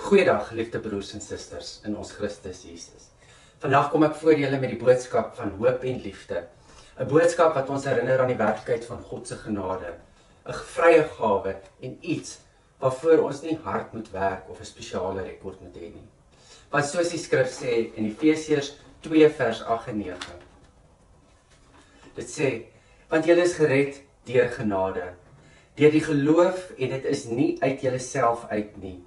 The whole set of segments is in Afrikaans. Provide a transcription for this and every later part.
Goeiedag, geliefde broers en susters in ons Christus Jesus. Vandag kom ek voor julle met die boodskap van hoop en liefde. 'n Boodskap wat ons herinner aan die werklikheid van God se genade, 'n vrye gawe en iets waarvoor ons nie hard moet werk of 'n spesiale rekord moet hê nie. Want soos die skrif sê in Efesiërs 2 vers 8 en 9. Dit sê, want julle is gered deur genade, deur die geloof, en dit is nie uit julleself uit nie,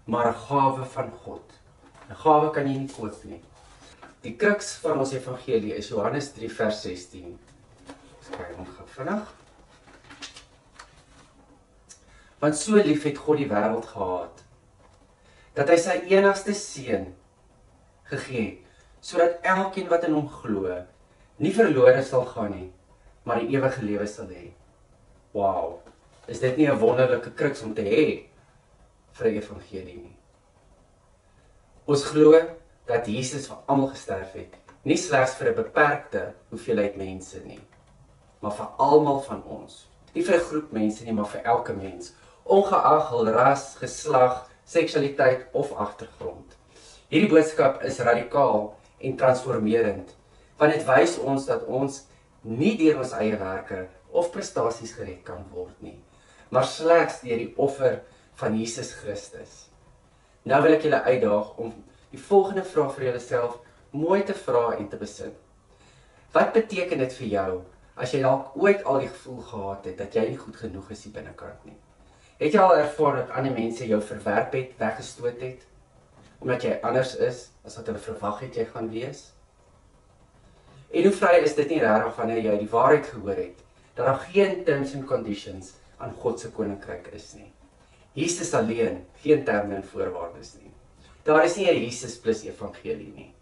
maar 'n gawe van God. 'n Gawe kan jy nie koop nie. Die kruks van ons evangelie is Johannes 3 vers 16. Ons kyk hom gou vinnig. Want so lief het God die wêreld gehad, dat hy sy enigste seun gegee het, sodat elkeen wat in hom glo, nie verlore sal gaan nie, maar die ewige lewe sal hê. Wow, is dit nie 'n wonderlike kruks om te hê vir 'n evangelie nie? Ons glo dat Jesus vir almal gesterf het, nie slegs vir 'n beperkte hoeveelheid mense nie, maar vir almal van ons. Nie vir 'n groep mense nie, maar vir elke mens, ongeag hul ras, geslag, seksualiteit of agtergrond. Hierdie boodskap is radikaal en transformerend, want dit wys ons dat ons nie deur ons eie werke of prestasies gered kan word nie, maar slegs deur die offer van Jesus Christus. Nou wil ek julle uitdaag om die volgende vraag vir julleself mooi te vra en te besin. Wat beteken dit vir jou as jy dalk ooit al die gevoel gehad het dat jy nie goed genoeg is hier binnekant nie? Het jy al ervaar dat ander mense jou verwerp het, weggestoot het, omdat jy anders is as wat hulle verwag het jy gaan wees? En hoe vry is dit nie regtig wanneer jy die waarheid gehoor het, dat daar geen terms and conditions aan God se koninkryk is nie. Jesus alleen, geen terme en voorwaardes nie. Daar is nie 'n Jesus plus evangelie nie.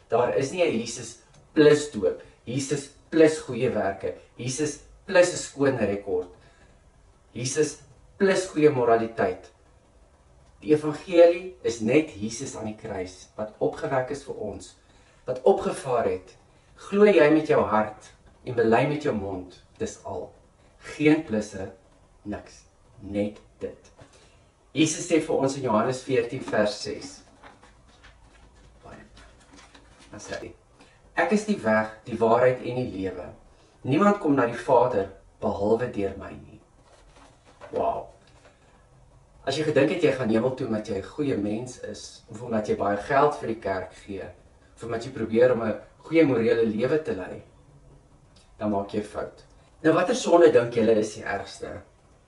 Daar is nie 'n Jesus plus doop, Jesus plus goeie werke, Jesus plus 'n skoon rekord, Jesus plus goeie moraliteit. Die evangelie is net Jesus aan die kruis, wat opgewek is vir ons, wat opgevaar het. Glo jy met jou hart en bely met jou mond, dis al. Geen plusse, niks, net dit. Jesus sê vir ons in Johannes 14 vers 6. Dan sê hy, ek is die weg, die waarheid en die lewe. Niemand kom na die Vader behalwe deur my nie. Wow. As jy gedink het jy gaan hemel toe omdat jy 'n goeie mens is, of omdat jy baie geld vir die kerk gee, of omdat jy probeer om 'n goeie morele lewe te lei, dan maak jy fout. Nou watter sonde dink julle is die ergste?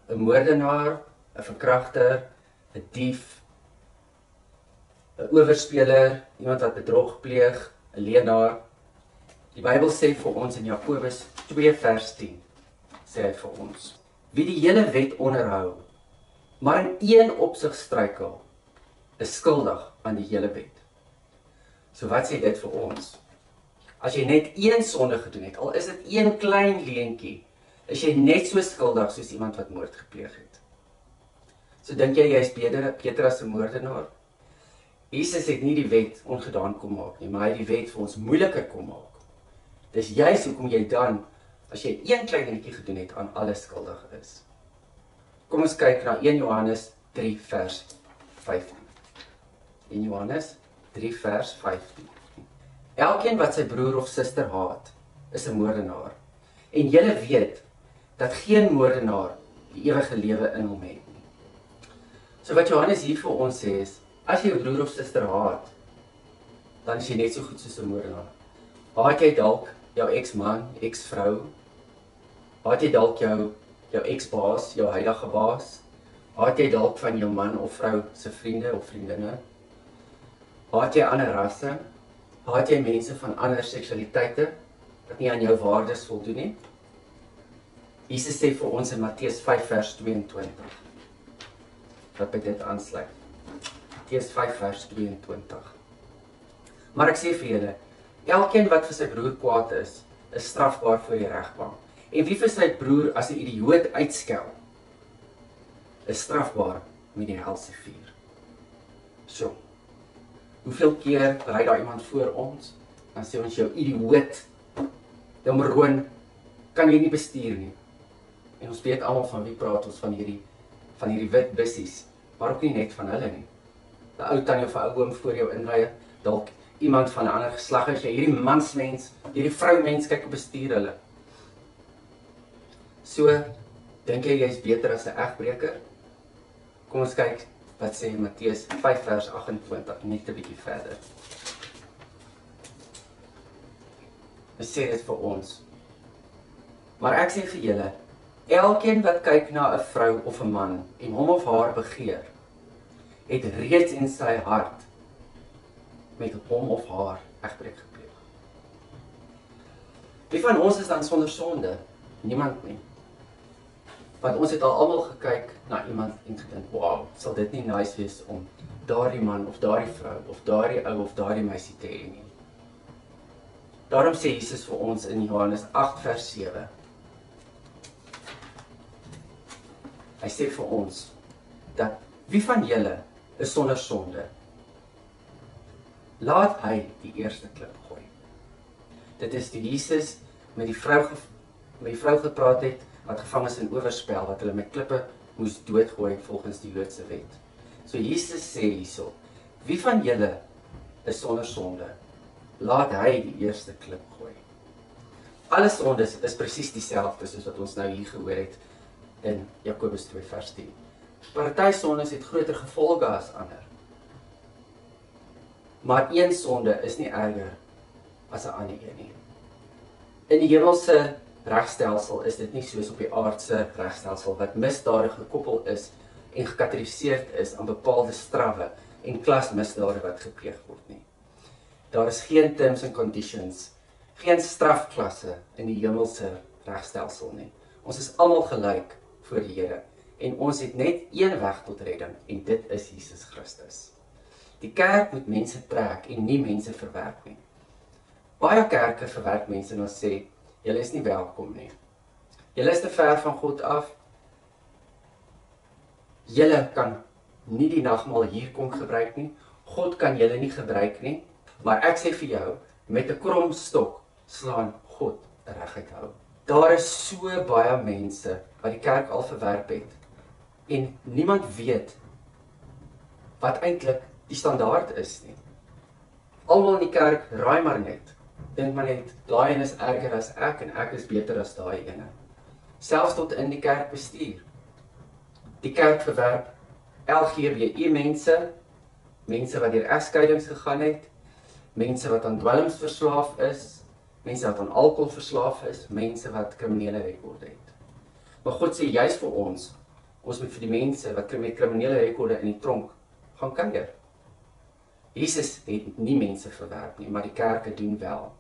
'n Moordenaar, 'n verkragter, 'n dief, 'n owerspeler, iemand wat bedrog pleeg, 'n leienaar. Die Bybel sê vir ons in Jakobus 2 vers 10, sê hy vir ons, wie die hele wet onderhou, maar in een opsig struikel, is skuldig aan die hele wet. So wat sê dit vir ons? As jy net een sonde gedoen het, al is dit een klein leentjie, is jy net so skuldig soos iemand wat moord gepleeg het. So dink jy is beter as 'n moordenaar? Jesus het nie die wet ongedaan kom maak nie, maar hy het die wet vir ons moeiliker kom maak. Dis juist hoekom jy dan, as jy een klein dingetjie gedoen het, aan alles skuldig is. Kom ons kyk na 1 Johannes 3 vers 15. 1 Johannes 3 vers 15. Elkeen wat sy broer of suster haat, is 'n moordenaar. En julle weet dat geen moordenaar die ewige lewe in hom het nie. So wat Johannes hier vir ons sê is, as jy jou broer of suster haat, dan is jy net so goed soos 'n moordenaar. Haat jy dalk jou ex-man, ex-vrou? Haat jy dalk jou ex-baas, jou huidige baas? Haat jy dalk van jou man of vrou se vriende of vriendinne? Haat jy ander rasse? Haat jy mense van ander seksualiteite wat nie aan jou waardes voldoen nie? Jesus sê vir ons in Matteus 5 vers 22, wat by dit aansluit. Matteus 5 vers 22. Maar ek sê vir julle, elkeen wat vir sy broer kwaad is strafbaar voor die regbank. En wie vir sy broer as 'n idioot uitskel, is strafbaar met die helse vuur. So, hoeveel keer ry daar iemand voor ons, dan sê ons jou idioot, jou maroon, kan jy nie bestuur nie. En ons weet almal van wie praat ons, van hierdie wit bussies, maar ook nie net van hulle nie. 'n ou tannie of 'n ou oom voor jou inry, dalk iemand van 'n ander geslag as jy, hierdie mansmens, hierdie vroumens, kyk hoe bestuur hulle. So, dink jy jy's beter as 'n egbreker? Kom ons kyk wat sê Matteus 5 vers 28, net 'n bietjie verder. Hy sê dit vir ons. Maar ek sê vir julle, elkeen wat kyk na 'n vrou of 'n man en hom of haar begeer, het reeds in sy hart met hom of haar egbreek gepleeg. Wie van ons is dan sonder sonde? Niemand nie. Want ons het al almal gekyk na iemand en gedink, wow, sal dit nie nice wees om daardie man of daardie vrou of daardie ou of daardie meisie te hê nie. Daarom sê Jesus vir ons in Johannes 8 vers 7. Hy sê vir ons dat wie van julle is sonder sonde? Laat hy die eerste klip gooi. Dit is die Jesus met die vrou gepraat het wat gevang is in oorspel, wat hulle met klippe moes doodgooi volgens die Joodse wet. So Jesus sê hierso, wie van julle is sonder sonde? Laat hy die eerste klip gooi. Alle sondes is presies dieselfde soos wat ons nou hier gehoor het in Jakobus 2 vers 10. Party sondes het groter gevolge as ander. Maar een sonde is nie erger as 'n ander een nie. In die hemelse regstelsel is dit nie soos op die aardse regstelsel wat misdade gekoppel is en gekategoriseerd is aan bepaalde strawwe en klasmisdade wat gepleeg word nie. Daar is geen terms and conditions, geen strafklasse in die hemelse regstelsel nie. Ons is almal gelyk voor die Here en ons het net een weg tot redding en dit is Jesus Christus. Die kerk moet mense trek en nie mense verwerp nie. Baie kerke verwerp mense en ons sê, julle is nie welkom nie. Julle is te ver van God af. Julle kan nie die nagmaal hier kom gebruik nie. God kan julle nie gebruik nie. Maar ek sê vir jou, met 'n krom stok slaan God reguit hou. Daar is so baie mense wat die kerk al verwerp het. En niemand weet wat eintlik die standaard is nie. Almal in die kerk raai maar net. Dink maar net, daai een is erger as ek en ek is beter as daai ene. Selfs tot in die kerkbestuur. Die kerk verwerp LGBTQ mense, mense wat deur egskeidings gegaan het, mense wat aan dwelms verslaaf is, mense wat aan alkohol verslaaf is, mense wat kriminele rekorde het. Maar God sê juis vir ons moet vir die mense wat met kriminele rekorde in die tronk gaan kuier. Jesus het nie mense verwerp nie, maar die kerke doen wel.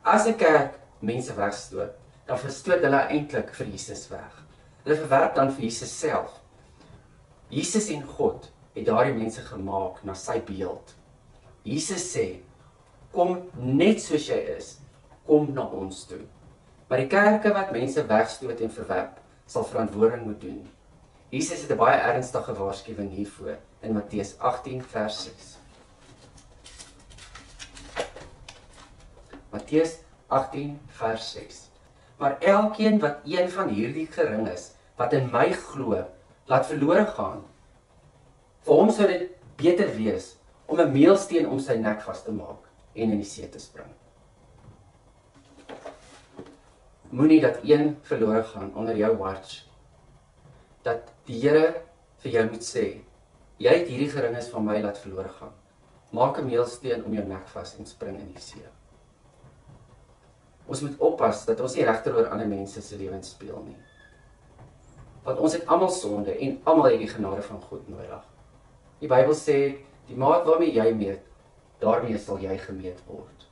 As 'n kerk mense wegstoot, dan verstoot hulle eintlik vir Jesus weg. Hulle verwerp dan vir Jesus self. Jesus en God het daardie mense gemaak na sy beeld. Jesus sê, kom net soos jy is, kom na ons toe. Maar die kerke wat mense wegstoot en verwerp, sal verantwoording moet doen. Jesus het 'n baie ernstige waarskuwing hiervoor in Matteus 18 vers 6. Matteus 18 vers 6. Maar elkeen wat een van hierdie gering is, wat in my glo, laat verlore gaan. Vir hom sou dit beter wees om 'n meelsteen om sy nek vas te maak en in die see te spring. Moenie dat een verlore gaan onder jou watch. Dat die Here vir jou moet sê, jy het hierdie geringes van my laat verlore gaan. Maak 'n meelsteen om jou nek vas en spring in die see. Ons moet oppas dat ons nie regter oor ander mense se lewens speel nie. Want ons het almal sonde en almal het die genade van God nodig. Die Bybel sê, die maat waarmee jy meet, daarmee sal jy gemeet word.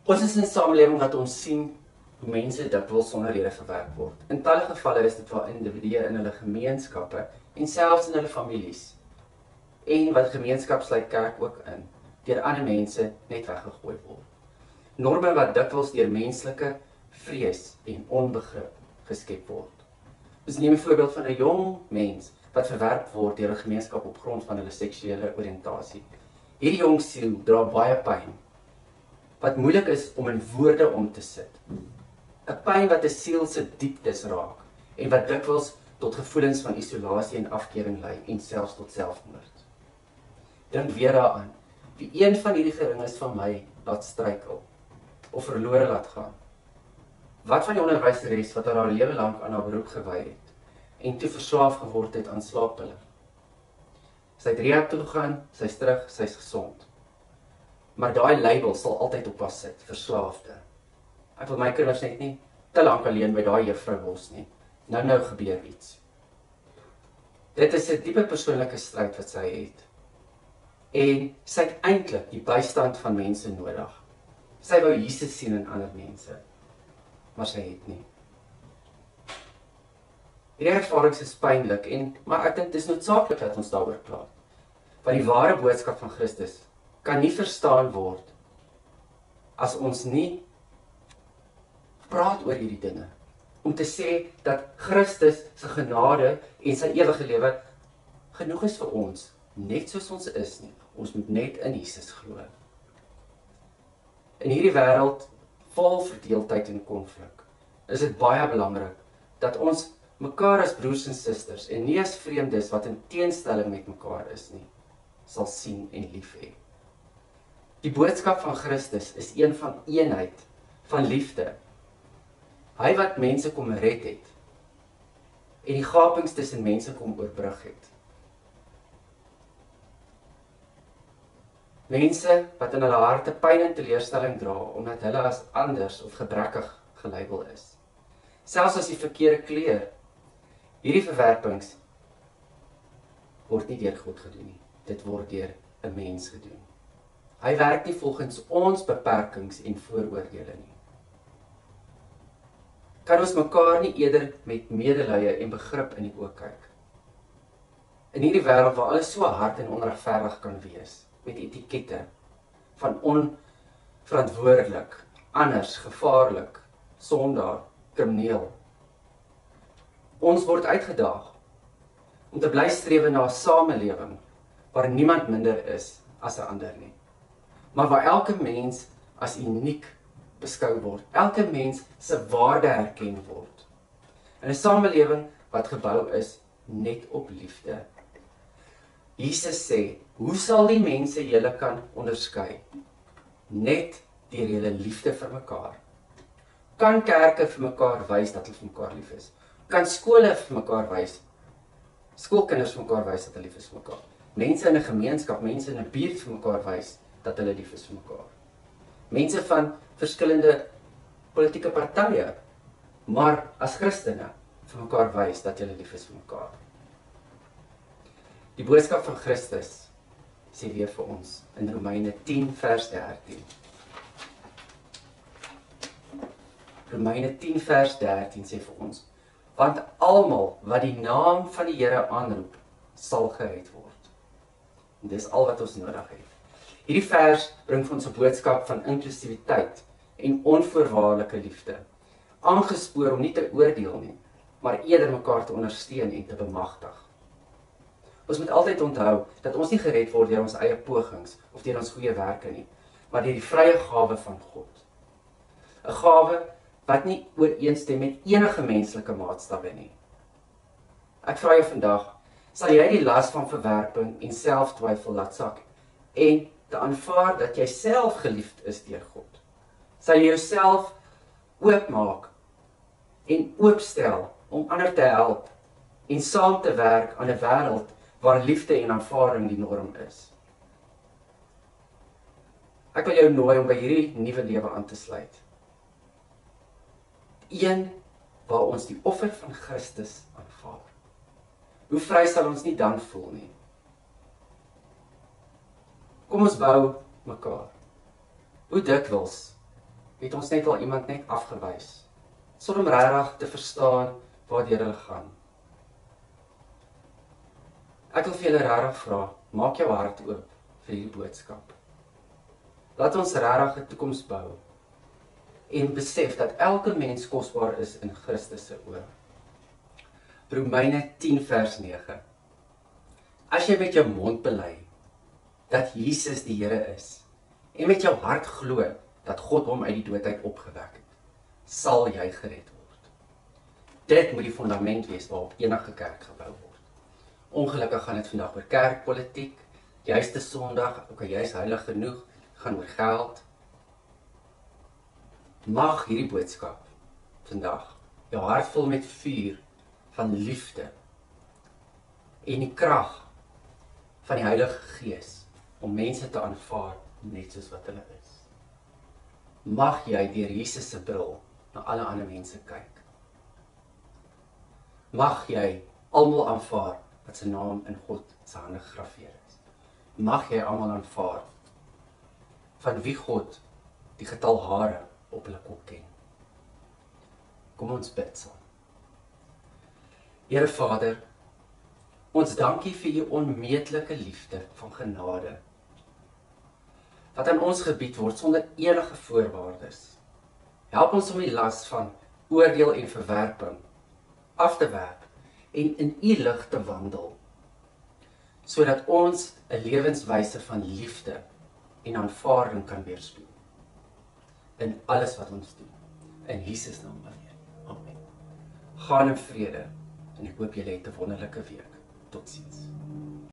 Ons is in 'n samelewing wat ons sien hoe mense dikwels sonder rede verwerp word. In talle gevalle is dit waar individue in hulle gemeenskappe en selfs in hulle families. En wat gemeenskap sluit kerk ook in, deur ander mense net weggegooi word. Norme wat dikwels deur menslike vrees en onbegrip geskep word. Ons neem 'n voorbeeld van 'n jong mens wat verwerp word deur 'n gemeenskap op grond van hulle seksuele oriëntasie. Hierdie jong siel dra baie pyn, wat moeilik is om in woorde om te sit. 'n Pyn wat 'n siel se dieptes raak en wat dikwels tot gevoelens van isolasie en afkering lei en selfs tot selfmoord. Dink weer daaraan, wie een van hierdie geringes van my laat struikel of verlore laat gaan. Wat van die onderwyseres wat haar lewe lank aan haar beroep gewy het en toe verslaaf geword het aan slaappille? Sy het rehab toe gegaan, sy's terug, sy's gesond. Maar daai label sal altyd op haar sit, verslaafde. Ek wil my kinders net nie te lank alleen by daai juffrou los nie. Nou gebeur iets. Dit is 'n diepe persoonlike stryd wat sy het. En sy het eintlik die bystand van mense nodig. Sy wou Jesus sien in ander mense, maar sy het nie. Hierdie ervarings is pynlik, maar ek dink dis noodsaaklik dat ons daaroor praat. Want die ware boodskap van Christus kan nie verstaan word as ons nie praat oor hierdie dinge. Om te sê dat Christus se genade en sy ewige lewe genoeg is vir ons, net soos ons is nie. Ons moet net in Jesus glo. In hierdie wêreld vol verdeeldheid en konflik, is dit baie belangrik dat ons mekaar as broers en susters en nie as vreemdes wat in teenstelling met mekaar is nie, sal sien en lief hê. Die boodskap van Christus is een van eenheid, van liefde. Hy wat mense kom red het en die gapings tussen mense kom oorbrug het. Mense wat in hulle harte pyn en teleurstelling dra omdat hulle as anders of gebrekkig gelabel is. Selfs as die verkeerde kleur. Hierdie verwerpings word nie deur God gedoen nie. Dit word deur 'n mens gedoen. Hy werk nie volgens ons beperkings en vooroordele nie. Kan ons mekaar nie eerder met medelee en begrip in die oë kyk? In hierdie wêreld waar alles so hard en onregverdig kan wees, met etikette van onverantwoordelik, anders, gevaarlik, sondaar, krimineel. Ons word uitgedaag om te bly strewe na 'n samelewing waar niemand minder is as 'n ander nie, maar waar elke mens as uniek beskou word, elke mens se waarde herken word. In 'n samelewing wat gebou is net op liefde. Jesus sê, hoe sal die mense julle kan onderskei? Net deur julle liefde vir mekaar. Kan kerke vir mekaar wys dat hulle vir mekaar lief is? Kan skole vir mekaar wys? Skoolkinders vir mekaar wys dat hulle lief is vir mekaar. Mense in 'n gemeenskap, mense in 'n buurt vir mekaar wys dat hulle lief is vir mekaar. Mense van verskillende politieke partye, maar as Christene vir mekaar wys dat hulle lief is vir mekaar. Die boodskap van Christus sê weer vir ons in Romeine 10 vers 13. Romeine 10 vers 13 sê vir ons, want almal wat die naam van die Here aanroep, sal gered word. En dis al wat ons nodig het. Hierdie vers bring vir ons 'n boodskap van inklusiwiteit en onvoorwaardelike liefde. Aangespoor om nie te oordeel nie, maar eerder mekaar te ondersteun en te bemagtig. Ons moet altyd onthou dat ons nie gered word deur ons eie pogings of deur ons goeie werke nie, maar deur die vrye gawe van God. 'n Gawe wat nie ooreenstem met enige menslike maatstawwe nie. Ek vra jou vandag, sal jy die las van verwerping en selftwyfel laat sak en te aanvaar dat jy self geliefd is deur God? Sal jy jouself oopmaak en oopstel om ander te help en saam te werk aan 'n wêreld waar liefde en aanvaarding die norm is? Ek wil jou nooi om by hierdie nuwe lewe aan te sluit. Een waar ons die offer van Christus aanvaar. Hoe vry sal ons nie dan voel nie? Kom ons bou mekaar. Hoe dikwels het ons net al iemand net afgewys, sonder om regtig te verstaan waartoe hulle gaan. Ek wil vir julle regtig vra, maak jou hart oop vir hierdie boodskap. Laat ons regtig 'n toekoms bou en besef dat elke mens kosbaar is in Christus se oë. Romeine 10 vers 9. As jy met jou mond bely dat Jesus die Here is en met jou hart glo dat God hom uit die dood uit opgewek het, sal jy gered word. Dit moet die fundament wees waarop enige kerk gebou word. Ongelukkig gaan dit vandag oor kerkpolitiek, juist 'n Sondag, okay, juist heilig genoeg, gaan oor geld. Mag hierdie boodskap vandag jou hart vul met vuur van liefde en die krag van die Heilige Gees om mense te aanvaar net soos wat hulle is. Mag jy deur Jesus se bril na alle ander mense kyk. Mag jy almal aanvaar wat sy naam in God se hande gegraveer is. Mag jy almal aanvaar van wie God die getal hare op hulle kop ken. Kom ons bid saam. Here Vader, ons dankie vir u onmeetlike liefde van genade, wat aan ons gebied word sonder enige voorwaardes. Help ons om die las van oordeel en verwerping af te werp en in u lig te wandel, sodat ons 'n lewenswyse van liefde en aanvaarding kan weerspieël in alles wat ons doen. In Jesus naam alleen. Amen. Gaan in vrede en ek hoop julle het 'n wonderlike week. Totsiens.